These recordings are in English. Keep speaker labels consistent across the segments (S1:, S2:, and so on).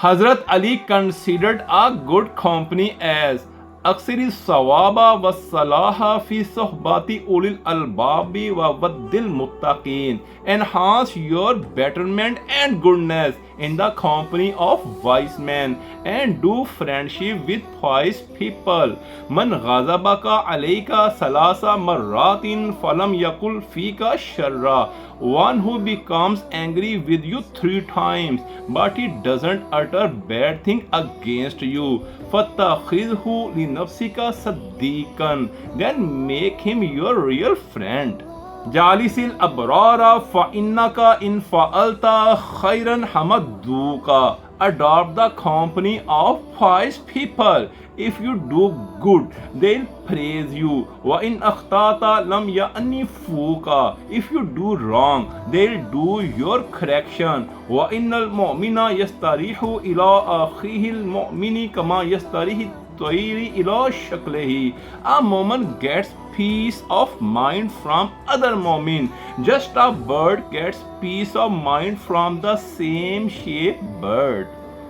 S1: Hazrat Ali considered a good company as अक्सरी सवाबा व सलाहा फी सोहबाती उलिल अलबाबी व वद्दिल मुत्तकीन enhance your betterment and goodness in the company of wise men and do friendship with wise people. Man ghazabaka alayka salasa marratin falam yakul fika sharra. One who becomes angry with you 3 times but he doesn't utter bad thing against you. فَاتَّخِذْهُ لِنَفْسِكَ صَدِّيقًا. Then make him your real friend. جالس الأبرار فإنك إن فعلت خيرا حمدوك. Adopt the company of wise people. If you do good, they'll praise you. وَإِنْ أَخْطَأْتَ لَمْ يَأْنِفُوكَ. If you do wrong, they'll do your correction. وَإِنَّ الْمُؤْمِنَ يَسْتَرِيحُ إِلَىٰ أَخِيهِ الْمُؤْمِنِ كَمَا يَسْتَرِيحُ الطَّيْرُ إِلَىٰ شَكْلِهِ. A moment gets peace of mind from other mu'min. Just a bird gets peace of mind from the same shaped bird.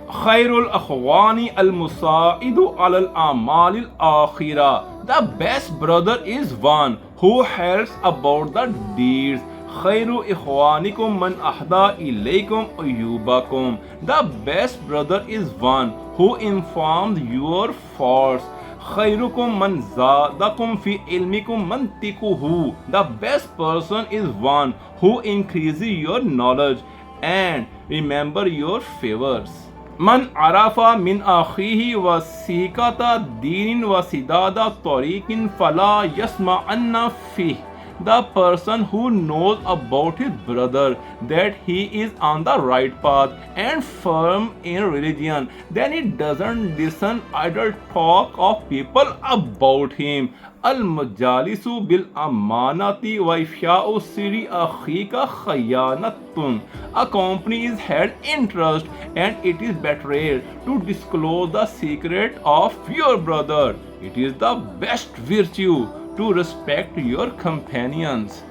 S1: Khairul akhwani al-musa'idu al-amal al-akhirah. The best brother is one who helps about the deeds. Khairu ikhwanikum man ahda ilaykum uyubakum. The best brother is one who informs your faults. Khairukum man zadakum fi ilmikum mantikuhu. The best person is one who increases your knowledge and remember your favors. Man arafa min akhihi wa sikata dinin wa sidada tariqin fala yasma anna fih. The person who knows about his brother that he is on the right path and firm in religion, then he doesn't listen idle talk of people about him. Al-mujalisu bil amanati wa ifsha'u siri akhika khayanatun. A company is held in trust and it is betrayal to disclose the secret of your brother. It is the best virtue to respect your companions.